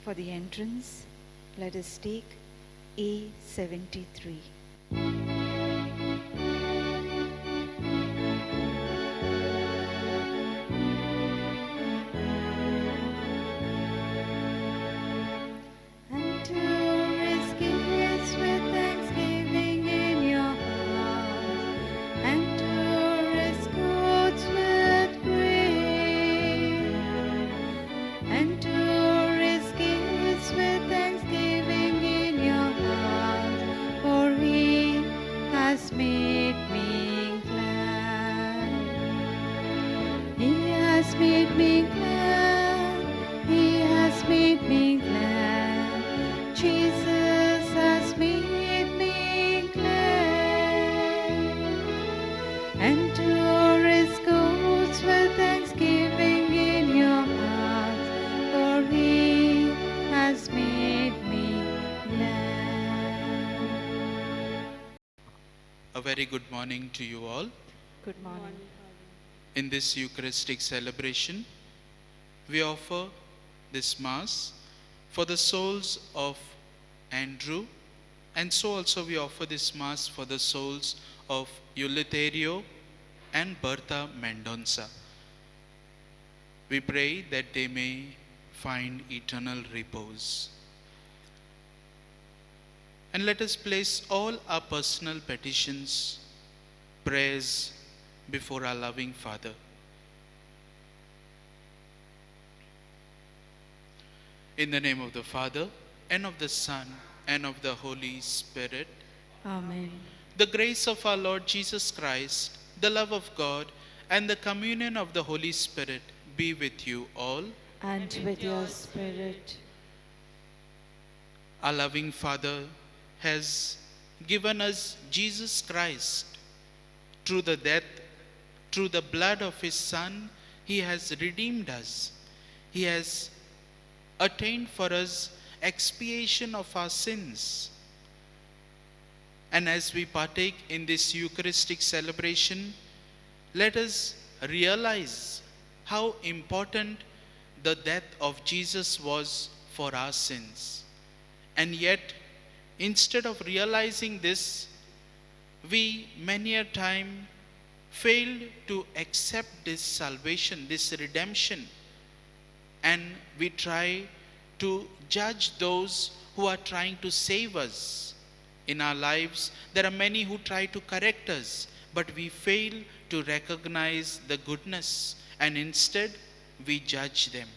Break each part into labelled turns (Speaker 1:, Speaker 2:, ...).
Speaker 1: For the entrance, let us take A73.
Speaker 2: A very good morning to you all.
Speaker 1: Good morning.
Speaker 2: In this Eucharistic celebration, we offer this Mass for the souls of Andrew, and so also we offer this Mass for the souls of Eleuterio and Bertha Mendonça. We pray that they may find eternal repose. And let us place all our personal petitions, prayers before our loving Father. In the name of the Father, and of the Son, and of the Holy Spirit.
Speaker 1: Amen.
Speaker 2: The grace of our Lord Jesus Christ, the love of God, and the communion of the Holy Spirit be with you all.
Speaker 1: And with your spirit.
Speaker 2: Our loving Father has given us Jesus Christ. Through the death, through the blood of his Son, he has redeemed us. He has attained for us expiation of our sins. And as we partake in this Eucharistic celebration, let us realize how important the death of Jesus was for our sins. And yet, instead of realizing this, we many a time fail to accept this salvation, this redemption, and we try to judge those who are trying to save us. In our lives, there are many who try to correct us, but we fail to recognize the goodness, and instead we judge them.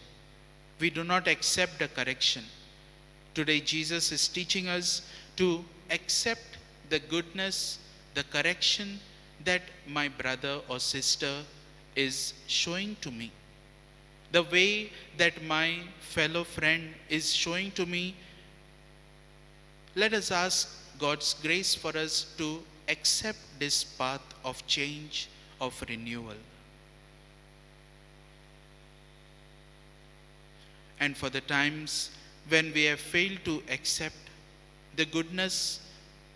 Speaker 2: We do not accept the correction. Today, Jesus is teaching us to accept the goodness, the correction that my brother or sister is showing to me. The way that my fellow friend is showing to me. Let us ask God's grace for us to accept this path of change, of renewal. And for the times when we have failed to accept the goodness,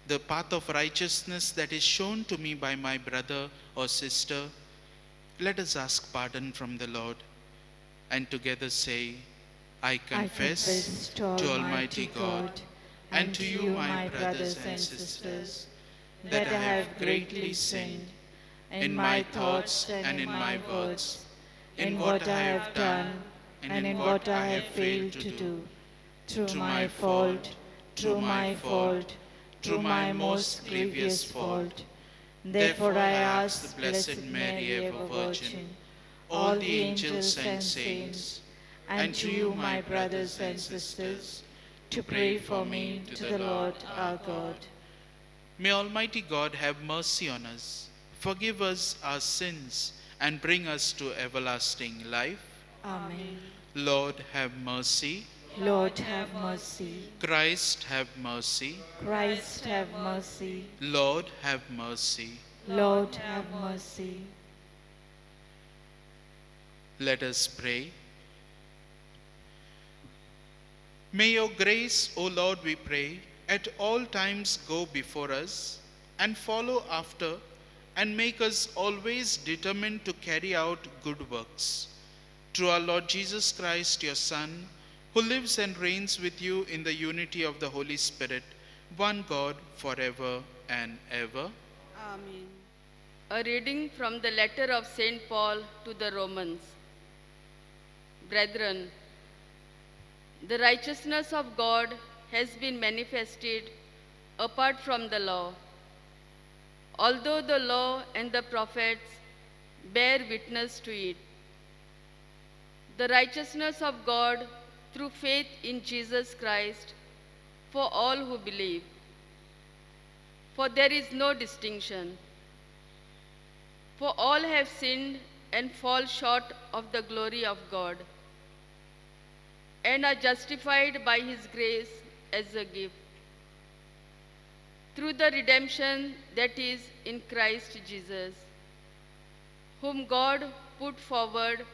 Speaker 2: the path of righteousness that is shown to me by my brother or sister, let us ask pardon from the Lord and together say, I confess to Almighty God and to you, my brothers and sisters, that I have greatly sinned in my thoughts and in my words, in what I have done and in what I have failed to do, through my fault, through my most grievous fault. Therefore I ask the Blessed Mary, ever Virgin, all the angels and saints, and to you, my brothers and sisters, to pray for me to the Lord our God. May Almighty God have mercy on us, forgive us our sins, and bring us to everlasting life.
Speaker 1: Amen.
Speaker 2: Lord, have mercy.
Speaker 1: Lord, have mercy.
Speaker 2: Christ, have mercy.
Speaker 1: Christ, have mercy.
Speaker 2: Lord, have mercy.
Speaker 1: Lord, have mercy.
Speaker 2: Let us pray. May your grace, O Lord, we pray, at all times go before us and follow after, and make us always determined to carry out good works. Through our Lord Jesus Christ, your Son, who lives and reigns with you in the unity of the Holy Spirit, one God, forever and ever.
Speaker 3: Amen. A reading from the letter of St. Paul to the Romans. Brethren, the righteousness of God has been manifested apart from the law. Although the law and the prophets bear witness to it, the righteousness of God through faith in Jesus Christ for all who believe. For there is no distinction. For all have sinned and fall short of the glory of God, and are justified by His grace as a gift, through the redemption that is in Christ Jesus, whom God put forward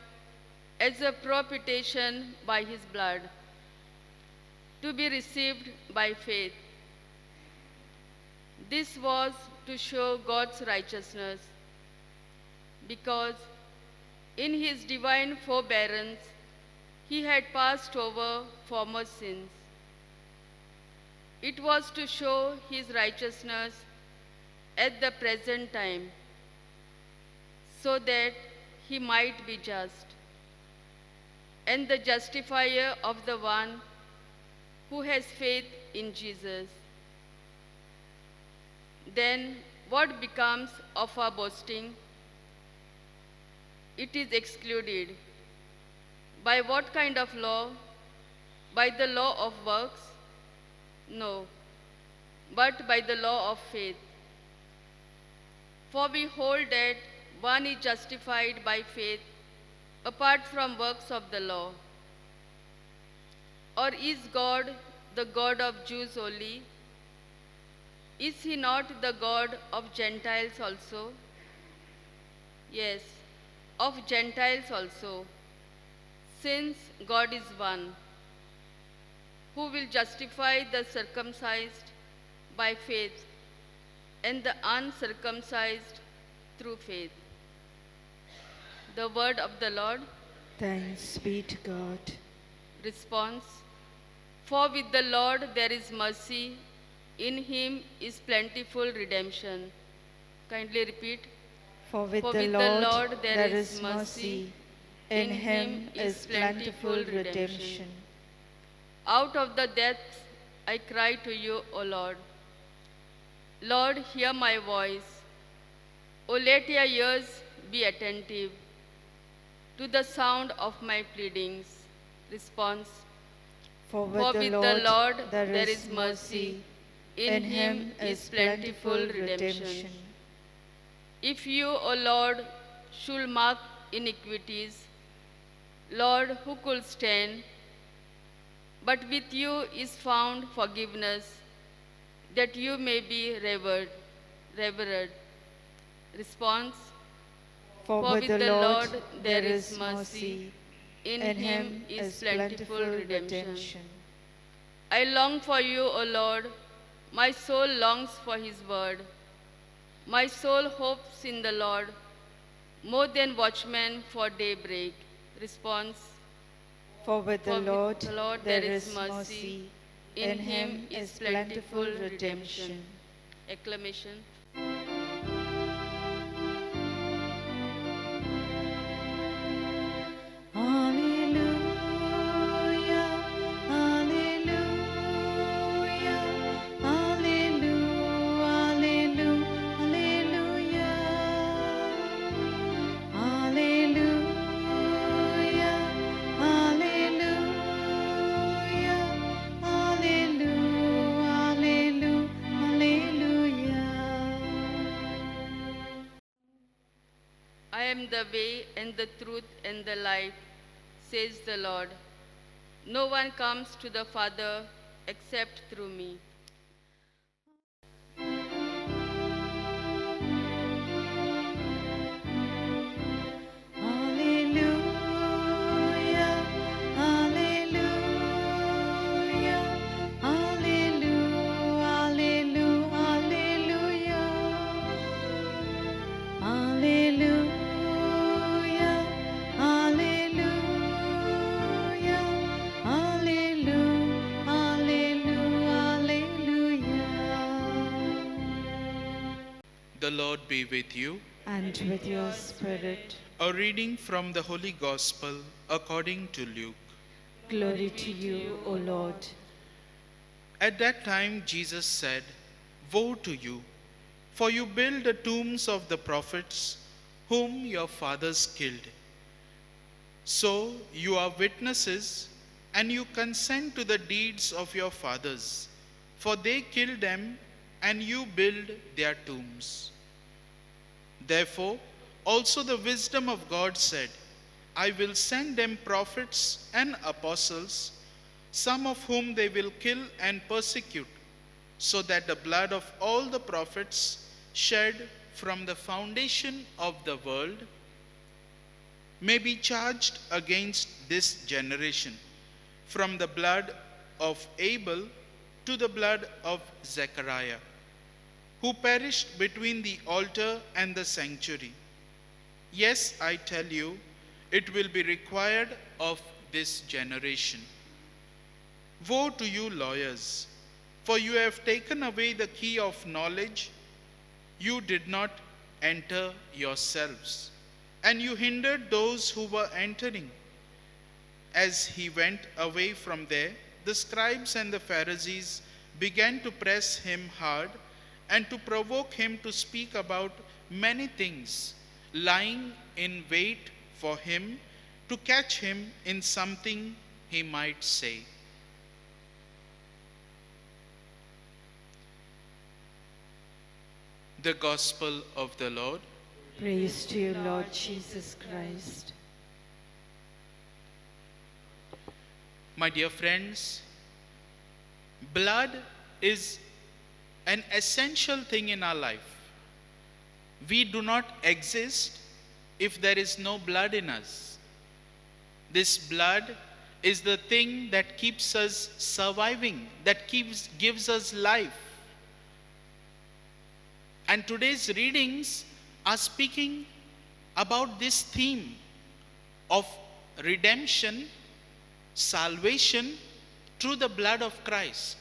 Speaker 3: as a propitiation by His blood, to be received by faith. This was to show God's righteousness, because in His divine forbearance He had passed over former sins. It was to show His righteousness at the present time, so that He might be just, and the justifier of the one who has faith in Jesus. Then what becomes of our boasting? It is excluded. By what kind of law? By the law of works? No, but by the law of faith. For we hold that one is justified by faith apart from works of the law. Or is God the God of Jews only? Is He not the God of Gentiles also? Yes, of Gentiles also, since God is one, who will justify the circumcised by faith and the uncircumcised through faith. The word of the Lord.
Speaker 1: Thanks be to God.
Speaker 3: Response. For with the Lord there is mercy, in Him is plentiful redemption. Kindly repeat.
Speaker 1: For with
Speaker 3: For
Speaker 1: the
Speaker 3: with the
Speaker 1: Lord
Speaker 3: Lord
Speaker 1: there is mercy, in Him is plentiful redemption.
Speaker 3: Out of the depths I cry to you, O Lord. Lord, hear my voice. O let your ears be attentive to the sound of my pleadings. Response.
Speaker 1: For
Speaker 3: For
Speaker 1: with
Speaker 3: with
Speaker 1: the
Speaker 3: the Lord
Speaker 1: there is mercy,
Speaker 3: in Him is plentiful redemption. If you, O Lord, should mark iniquities, Lord, who could stand? But with you is found forgiveness, that you may be revered. Response.
Speaker 1: For
Speaker 3: For
Speaker 1: with the Lord
Speaker 3: there is mercy, in Him is plentiful redemption. I long for you, O Lord. My soul longs for His word. My soul hopes in the Lord, more than watchmen for daybreak. Response.
Speaker 1: For with
Speaker 3: For
Speaker 1: the
Speaker 3: with
Speaker 1: Lord there is mercy,
Speaker 3: in Him is plentiful redemption. Acclamation.
Speaker 1: Alleluia, alleluia, alleluia, alleluia, alleluia, alleluia, alleluia.
Speaker 3: I am the way and the truth and the life, says the Lord. No one comes to the Father except through me.
Speaker 1: Alleluia, alleluia, alleluia, alleluia, alleluia, alleluia, alleluia,
Speaker 2: The Lord be with you.
Speaker 1: and with your spirit.
Speaker 2: A reading from the Holy Gospel according to Luke.
Speaker 1: Glory to you, O Lord.
Speaker 2: At that time Jesus said, "Woe to you, for you build the tombs of the prophets whom your fathers killed. So you are witnesses, and you consent to the deeds of your fathers, for they killed them, and you build their tombs. Therefore, also the wisdom of God said, I will send them prophets and apostles, some of whom they will kill and persecute, so that the blood of all the prophets shed from the foundation of the world may be charged against this generation, from the blood of Abel to the blood of Zechariah, who perished between the altar and the sanctuary. Yes, I tell you, it will be required of this generation. Woe to you, lawyers, for you have taken away the key of knowledge. You did not enter yourselves, and you hindered those who were entering. As he went away from there, the scribes and the Pharisees began to press him hard and to provoke him to speak about many things, lying in wait for him to catch him in something he might say. The Gospel of the Lord.
Speaker 1: Praise to you, Lord Jesus Christ.
Speaker 2: My dear friends, blood is an essential thing in our life. We do not exist if there is no blood in us. This blood is the thing that keeps us surviving, that gives us life. And today's readings are speaking about this theme of redemption, salvation through the blood of Christ.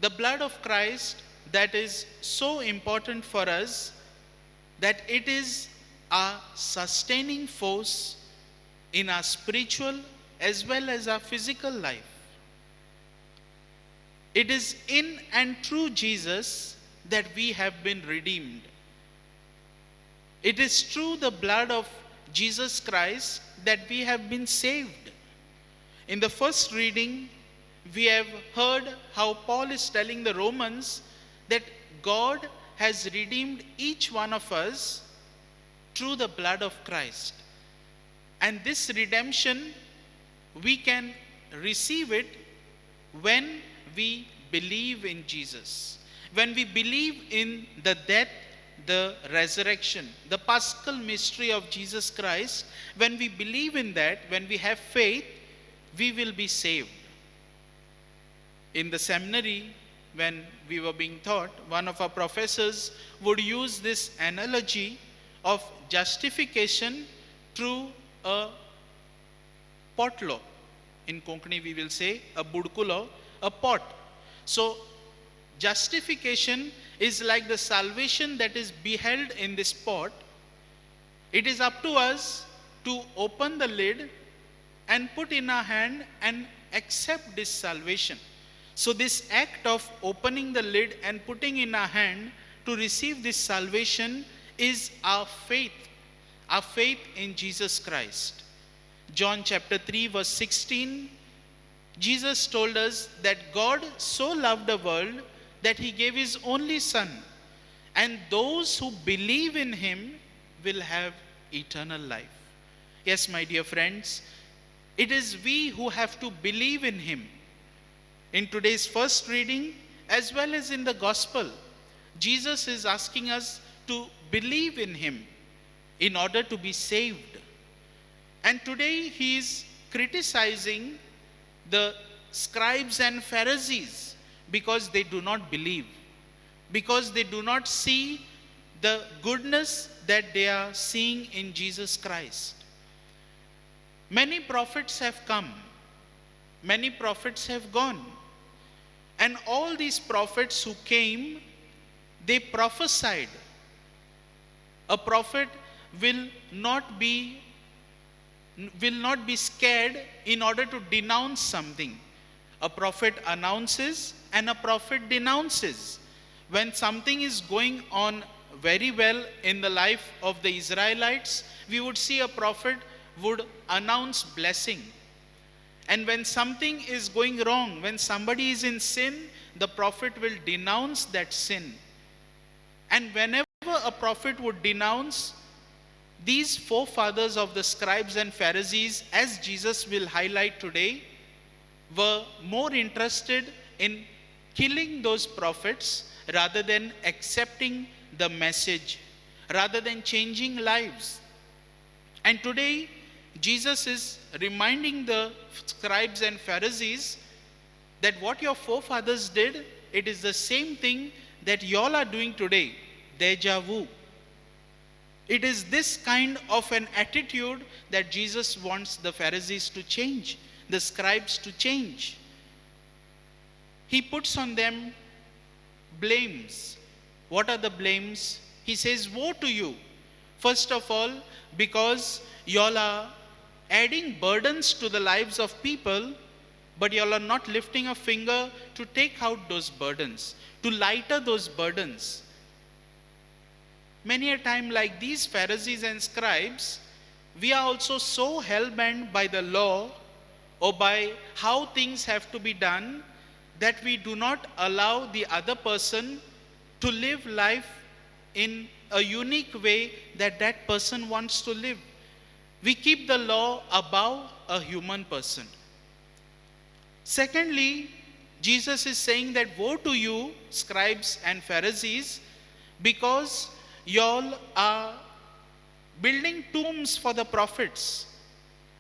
Speaker 2: The blood of Christ that is so important for us that it is our sustaining force in our spiritual as well as our physical life. It is in and through Jesus that we have been redeemed. It is through the blood of Jesus Christ that we have been saved. In the first reading, we have heard how Paul is telling the Romans that God has redeemed each one of us through the blood of Christ. And this redemption, we can receive it when we believe in Jesus. When we believe in the death, the resurrection, the paschal mystery of Jesus Christ, when we believe in that, when we have faith, we will be saved. In the seminary, when we were being taught, one of our professors would use this analogy of justification through a potlo. In Konkani we will say a budkulo, a pot. So justification is like the salvation that is beheld in this pot. It is up to us to open the lid and put in our hand and accept this salvation. So this act of opening the lid and putting in our hand to receive this salvation is our faith in Jesus Christ. John chapter 3 verse 16, Jesus told us that God so loved the world that he gave his only son, and those who believe in him will have eternal life. Yes, my dear friends, it is we who have to believe in him. In today's first reading, as well as in the gospel, Jesus is asking us to believe in him in order to be saved. And today he is criticizing the scribes and Pharisees because they do not believe, because they do not see the goodness that they are seeing in Jesus Christ. Many prophets have come, many prophets have gone, and all these prophets who came, they prophesied A prophet will not be scared in order to denounce something. A prophet announces and a prophet denounces. When something is going on very well in the life of the Israelites, we would see a prophet would announce blessing. And when something is going wrong, when somebody is in sin, the prophet will denounce that sin. And whenever a prophet would denounce, these forefathers of the scribes and Pharisees, as Jesus will highlight today, were more interested in killing those prophets rather than accepting the message, rather than changing lives. And today, Jesus is reminding the scribes and Pharisees that what your forefathers did, it is the same thing that y'all are doing today. Deja vu. It is this kind of an attitude that Jesus wants the Pharisees to change, the scribes to change. He puts on them blames. What are the blames? He says, woe to you. First of all, because y'all are adding burdens to the lives of people, but y'all are not lifting a finger to take out those burdens, to lighter those burdens. Many a time, like these Pharisees and scribes, we are also so hell-bent by the law or by how things have to be done that we do not allow the other person to live life in a unique way that that person wants to live. We keep the law above a human person. Secondly, Jesus is saying that woe to you, scribes and Pharisees, because y'all are building tombs for the prophets,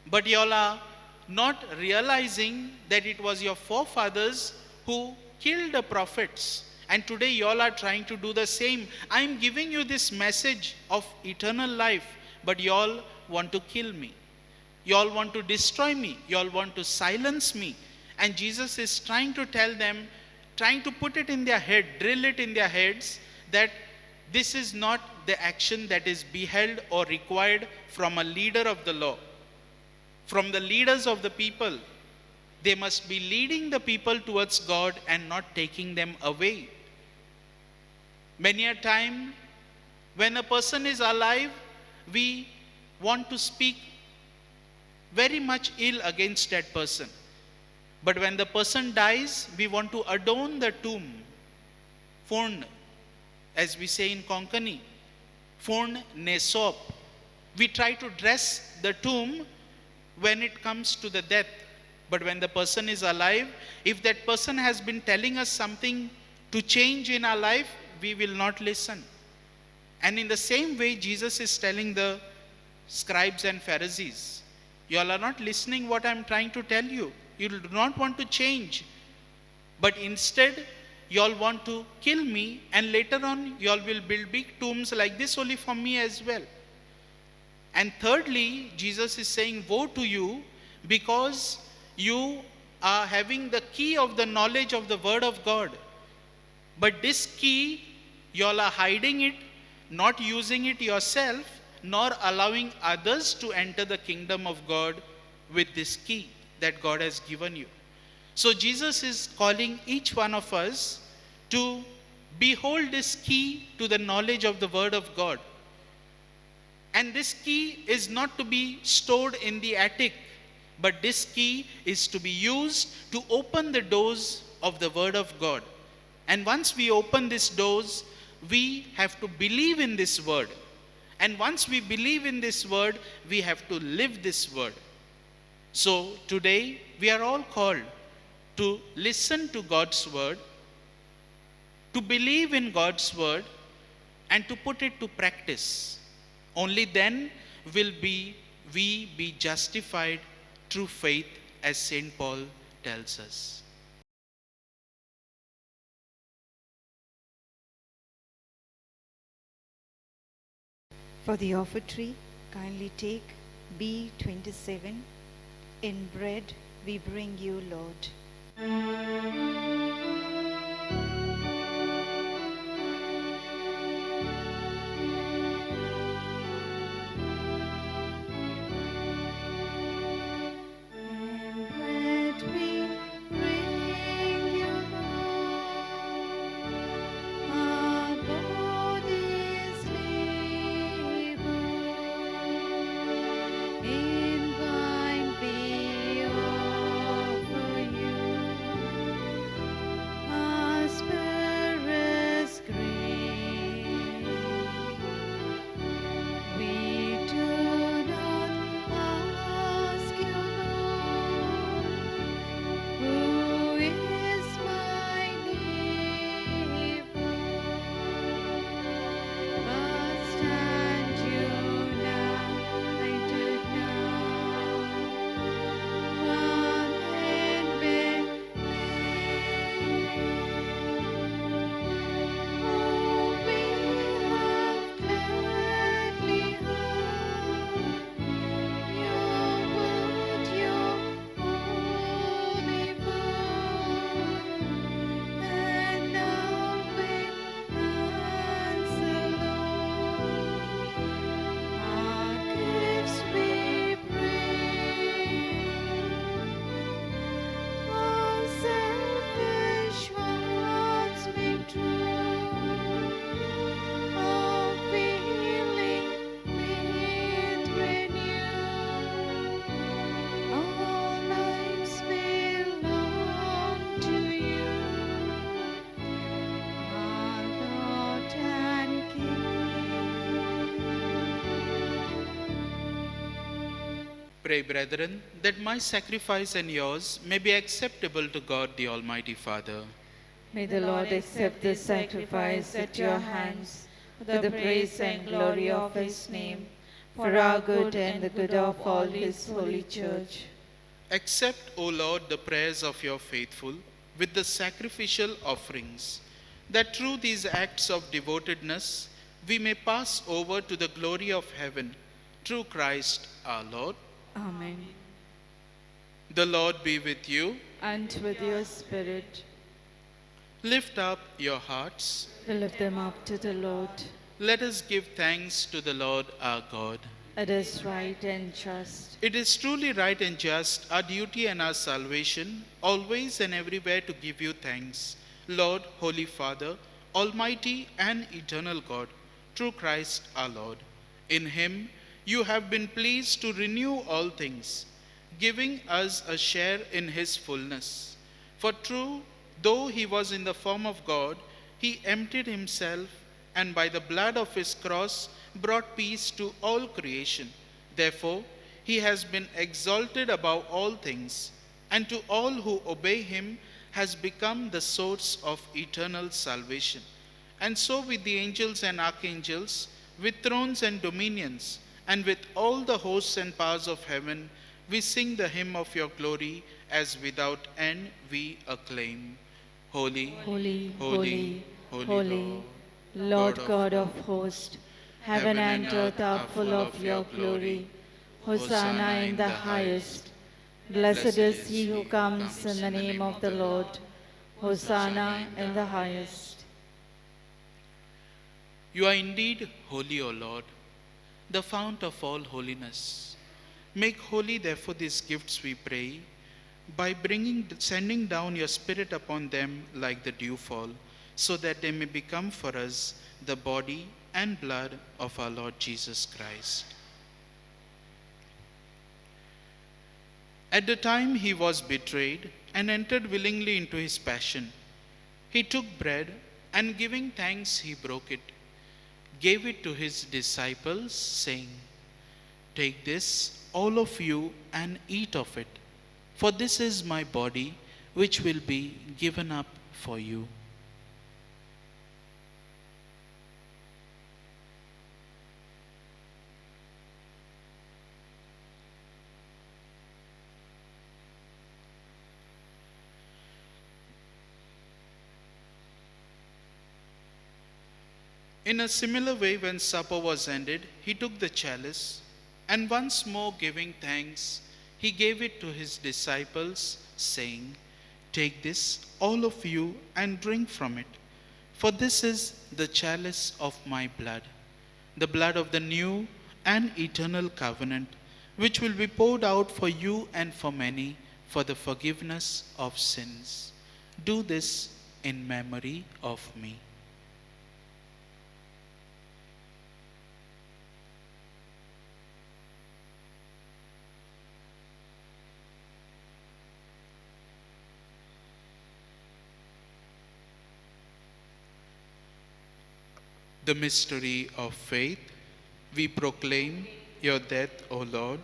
Speaker 2: but y'all are not realizing that it was your forefathers who killed the prophets. And today y'all are trying to do the same. I'm giving you this message of eternal life, but y'all want to kill me. Y'all want to destroy me. Y'all want to silence me. And Jesus is trying to tell them, trying to put it in their head, drill it in their heads, that this is not the action that is beheld or required from a leader of the law, from the leaders of the people. They must be leading the people towards God and not taking them away. Many a time, when a person is alive, we want to speak very much ill against that person. But when the person dies, we want to adorn the tomb. Forn, as we say in Konkani, forn nesop. We try to dress the tomb when it comes to the death. But when the person is alive, if that person has been telling us something to change in our life, we will not listen. And in the same way, Jesus is telling the scribes and Pharisees, you all are not listening what I'm trying to tell you. You do not want to change. But instead, you all want to kill me, and later on, you all will build big tombs like this only for me as well. And thirdly, Jesus is saying, woe to you, because you are having the key of the knowledge of the word of God. But this key, you all are hiding it, not using it yourself, nor allowing others to enter the kingdom of God with this key that God has given you. So Jesus is calling each one of us to behold this key to the knowledge of the word of God. And this key is not to be stored in the attic, but this key is to be used to open the doors of the word of God. And once we open these doors, we have to believe in this word. And once we believe in this word, we have to live this word. So today, we are all called to listen to God's word, to believe in God's word, and to put it to practice. Only then will we be justified through faith, as St. Paul tells us.
Speaker 1: For the offertory, kindly take B27. In bread we bring you, Lord.
Speaker 2: Pray, brethren, that my sacrifice and yours may be acceptable to God the Almighty Father.
Speaker 1: May the Lord accept this sacrifice at your hands for the praise and glory of his name, for our good and the good of all his holy church.
Speaker 2: Accept, O Lord, the prayers of your faithful with the sacrificial offerings, that through these acts of devotedness we may pass over to the glory of heaven, through Christ our Lord.
Speaker 1: Amen.
Speaker 2: The Lord be with you.
Speaker 1: And with your spirit,
Speaker 2: Lift up your hearts.
Speaker 1: we lift them up to the Lord.
Speaker 2: Let us give thanks to the Lord our God.
Speaker 1: It is right and just.
Speaker 2: It is truly right and just, our duty and our salvation, always and everywhere to give you thanks, Lord, Holy Father, Almighty and eternal God, through Christ our Lord. In him you have been pleased to renew all things, giving us a share in his fullness. For true, though he was in the form of God, he emptied himself, and by the blood of his cross brought peace to all creation. Therefore, he has been exalted above all things, and to all who obey him has become the source of eternal salvation. And so with the angels and archangels, with thrones and dominions, and with all the hosts and powers of heaven, we sing the hymn of your glory, as without end we acclaim. Holy,
Speaker 1: Holy,
Speaker 2: holy,
Speaker 1: holy,
Speaker 2: holy,
Speaker 1: holy, Lord God of hosts, heaven and earth are full of your glory. Hosanna in the highest. Blessed is he who comes in the name of the Lord. Hosanna in the highest.
Speaker 2: You are indeed holy, O Lord, the fount of all holiness. Make holy, therefore, these gifts, we pray, by sending down your Spirit upon them like the dewfall, so that they may become for us the body and blood of our Lord Jesus Christ. At the time he was betrayed and entered willingly into his passion, he took bread, and giving thanks he broke it, gave it to his disciples, saying, "Take this, all of you, and eat of it, for this is my body, which will be given up for you." In a similar way, when supper was ended, he took the chalice, and once more giving thanks, he gave it to his disciples, saying, "Take this, all of you, and drink from it, for this is the chalice of my blood, the blood of the new and eternal covenant, which will be poured out for you and for many for the forgiveness of sins. Do this in memory of me." The mystery of faith. We proclaim your death, O Lord,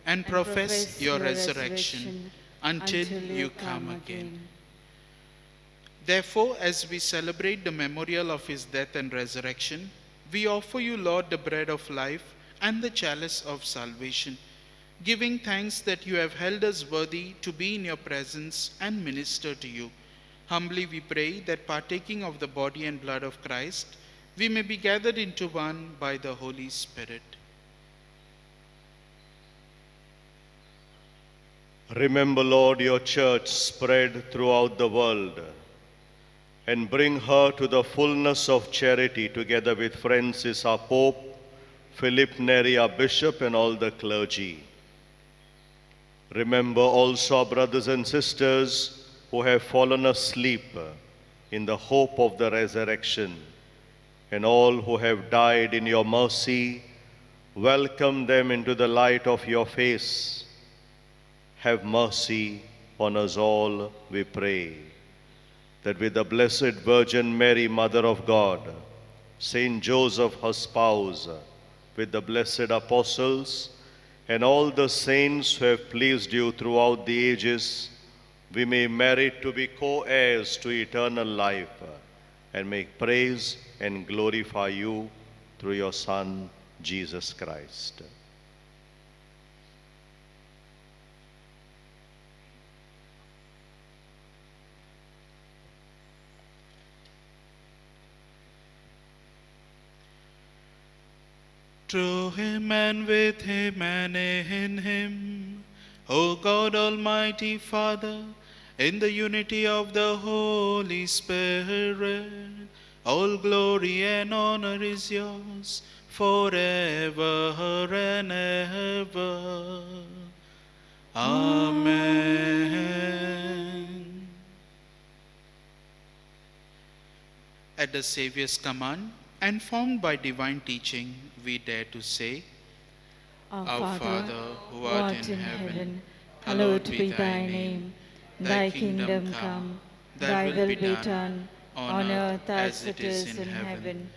Speaker 2: and profess your resurrection until you come again. Therefore, as we celebrate the memorial of his death and resurrection, we offer you, Lord, the bread of life and the chalice of salvation, giving thanks that you have held us worthy to be in your presence and minister to you. Humbly we pray that, partaking of the body and blood of Christ, we may be gathered into one by the Holy Spirit.
Speaker 4: Remember, Lord, your church spread throughout the world, and bring her to the fullness of charity, together with Francis, our Pope, Philip Neri, our Bishop, and all the clergy. Remember also our brothers and sisters who have fallen asleep in the hope of the resurrection, and all who have died in your mercy. Welcome them into the light of your face. Have mercy on us all, we pray, that with the Blessed Virgin Mary, Mother of God, Saint Joseph, her spouse, with the blessed apostles, and all the saints who have pleased you throughout the ages, we may merit to be co-heirs to eternal life and make praise and glorify you through your Son, Jesus Christ.
Speaker 2: Through him and with him and in him, O God Almighty Father, in the unity of the Holy Spirit, all glory and honor is yours forever and ever. Amen. At the Saviour's command, and formed by divine teaching, we dare to say, Our Father, who art in heaven, hallowed be thy name. Thy kingdom come, thy will be done, on earth as it is in heaven.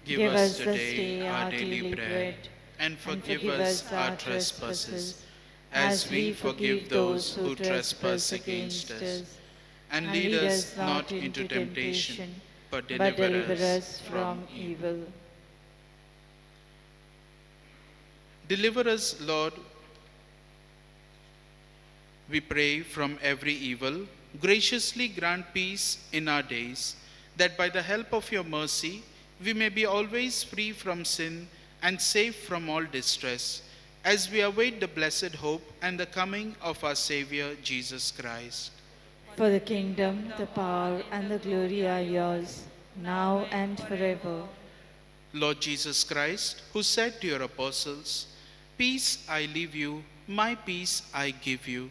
Speaker 2: Give us today our daily bread, and forgive us our trespasses, as we forgive those who trespass against us. And lead us not into temptation, but deliver us from evil. Deliver us, Lord, we pray, from every evil. Graciously grant peace in our days, that by the help of your mercy we may be always free from sin and safe from all distress, as we await the blessed hope and the coming of our Savior Jesus Christ.
Speaker 1: For the kingdom, the power, and the glory are yours, now and forever.
Speaker 2: Lord Jesus Christ, who said to your apostles, Peace I leave you, my peace I give you.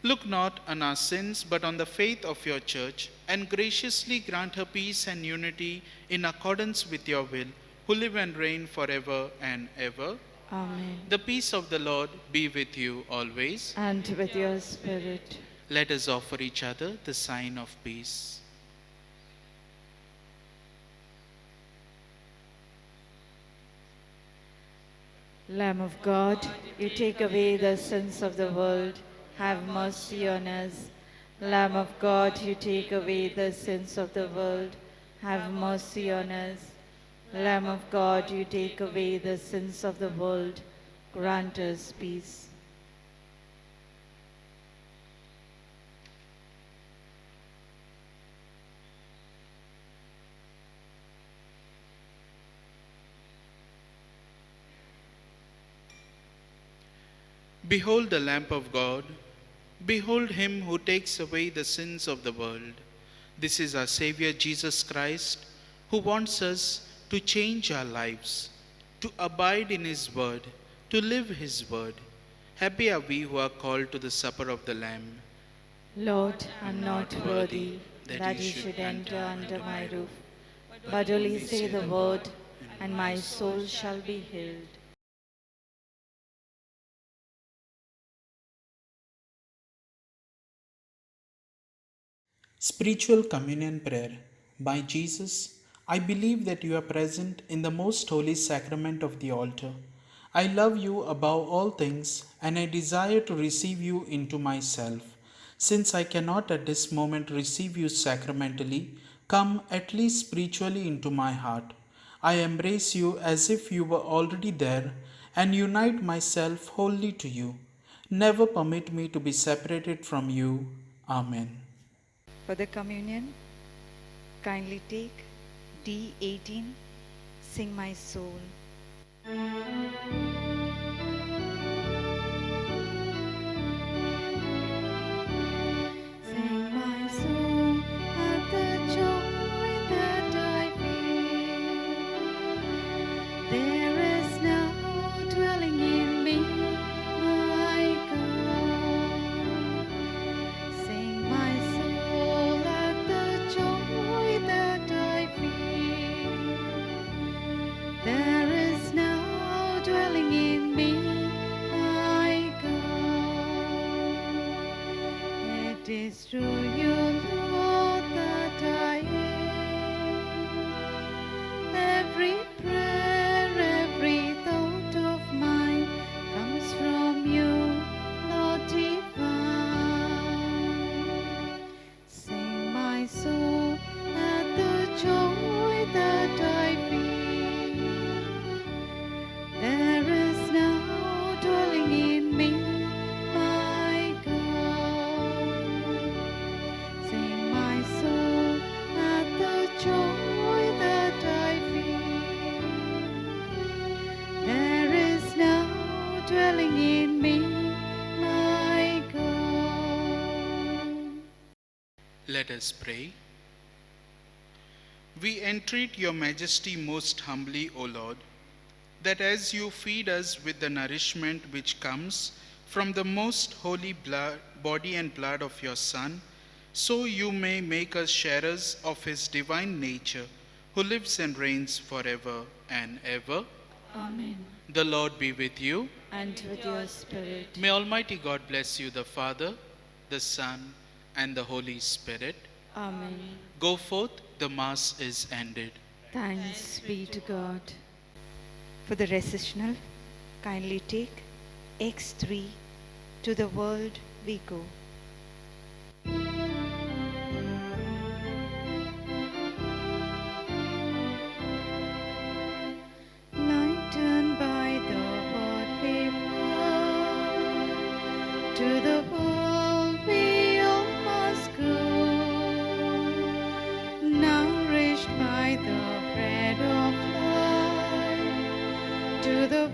Speaker 2: Look not on our sins, but on the faith of your church, and graciously grant her peace and unity in accordance with your will, who live and reign forever and ever.
Speaker 1: Amen.
Speaker 2: The peace of the Lord be with you always.
Speaker 1: And with your spirit.
Speaker 2: Let us offer each other the sign of peace.
Speaker 1: Lamb of God, you take away the sins of the world, have mercy on us. Lamb of God, you take away the sins of the world, have mercy on us. Lamb of God, you take away the sins of the world, grant us peace.
Speaker 2: Behold the Lamb of God. Behold him who takes away the sins of the world. This is our Savior Jesus Christ, who wants us to change our lives, to abide in his word, to live his word. Happy are we who are called to the supper of the Lamb.
Speaker 1: Lord, I am not worthy that you should enter under my roof, but only say the word, and my soul shall be healed.
Speaker 2: Spiritual Communion Prayer. By Jesus, I believe that you are present in the most holy sacrament of the altar. I love you above all things, and I desire to receive you into myself. Since I cannot at this moment receive you sacramentally, come at least spiritually into my heart. I embrace you as if you were already there, and unite myself wholly to you. Never permit me to be separated from you. Amen.
Speaker 1: For the communion, kindly take D18, Sing My Soul. Sing my soul at the joy that I feel. There is now dwelling in me, my God. Sing my soul at the joy that I feel. There is now dwelling in
Speaker 2: Let us pray. We entreat your majesty most humbly, O Lord, that as you feed us with the nourishment which comes from the most holy body and blood of your Son, so you may make us sharers of his divine nature, who lives and reigns forever and ever.
Speaker 1: Amen.
Speaker 2: The Lord be with you.
Speaker 1: And with your spirit.
Speaker 2: May Almighty God bless you, the Father, the Son, and the Holy Spirit.
Speaker 1: Amen.
Speaker 2: Go forth, the Mass is ended.
Speaker 1: Thanks be to God.
Speaker 5: For the recessional, kindly take X3, to the world we go.
Speaker 1: Lightened by the word we heard, to the world we all must go. Nourished by the bread of life, to the